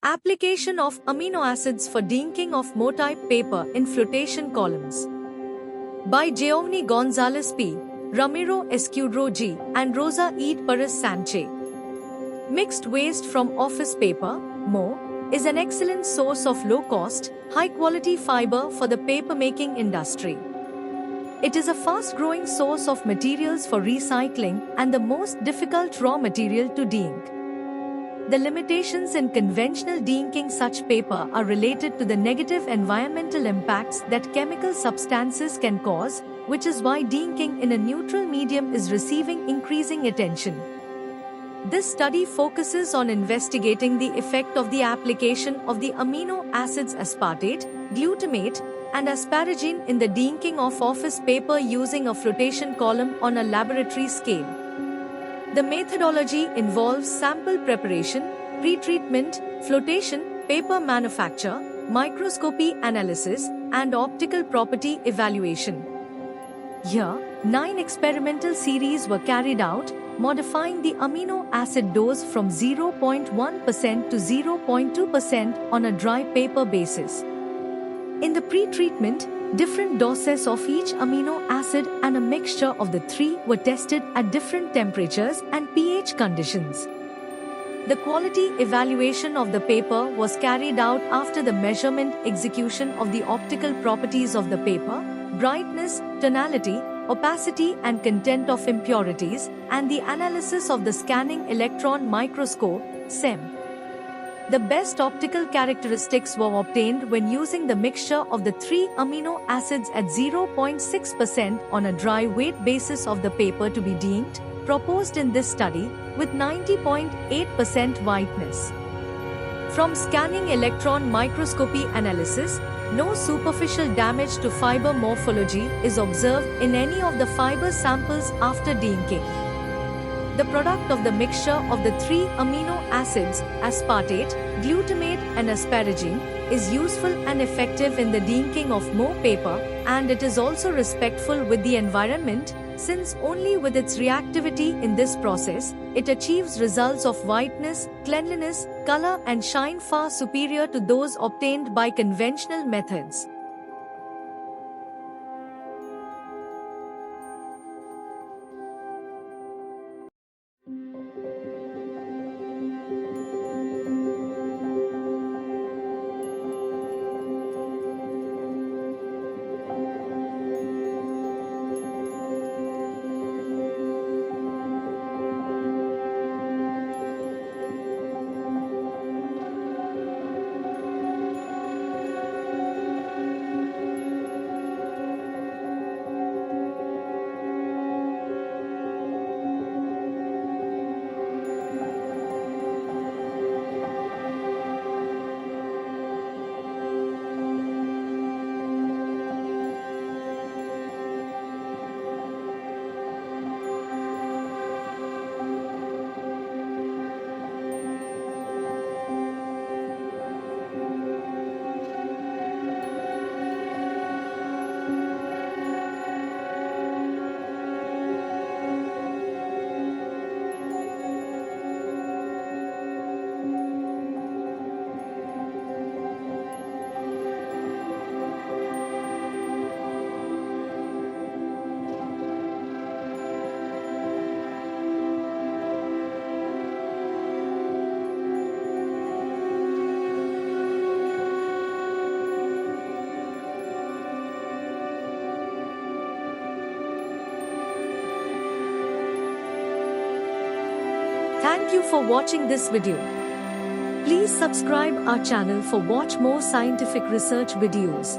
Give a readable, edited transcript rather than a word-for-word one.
Application of amino acids for deinking of Mo-type paper in flotation columns. By Giovanni Gonzalez P., Ramiro Escudero G., and Rosa Eid Perez Sanchez. Mixed waste from office paper, MO, is an excellent source of low-cost, high-quality fiber for the paper-making industry. It is a fast-growing source of materials for recycling and the most difficult raw material to deink. The limitations in conventional deinking such paper are related to the negative environmental impacts that chemical substances can cause, which is why deinking in a neutral medium is receiving increasing attention. This study focuses on investigating the effect of the application of the amino acids aspartate, glutamate, and asparagine in the deinking of office paper using a flotation column on a laboratory scale. The methodology involves sample preparation, pretreatment, flotation, paper manufacture, microscopy analysis, and optical property evaluation. Here, 9 experimental series were carried out, modifying the amino acid dose from 0.1% to 0.2% on a dry paper basis. In the pretreatment, different doses of each amino acid and a mixture of the three were tested at different temperatures and pH conditions. The quality evaluation of the paper was carried out after the measurement execution of the optical properties of the paper, brightness, tonality, opacity and content of impurities, and the analysis of the scanning electron microscope, SEM. The best optical characteristics were obtained when using the mixture of the 3 amino acids at 0.6% on a dry weight basis of the paper to be deinked, proposed in this study, with 90.8% whiteness. From scanning electron microscopy analysis, no superficial damage to fiber morphology is observed in any of the fiber samples after deinking. The product of the mixture of the 3 amino acids, aspartate, glutamate and asparagine, is useful and effective in the deinking of Mo paper, and it is also respectful with the environment, since only with its reactivity in this process, it achieves results of whiteness, cleanliness, color and shine far superior to those obtained by conventional methods. Thank you for watching this video. Please subscribe our channel for watch more scientific research videos.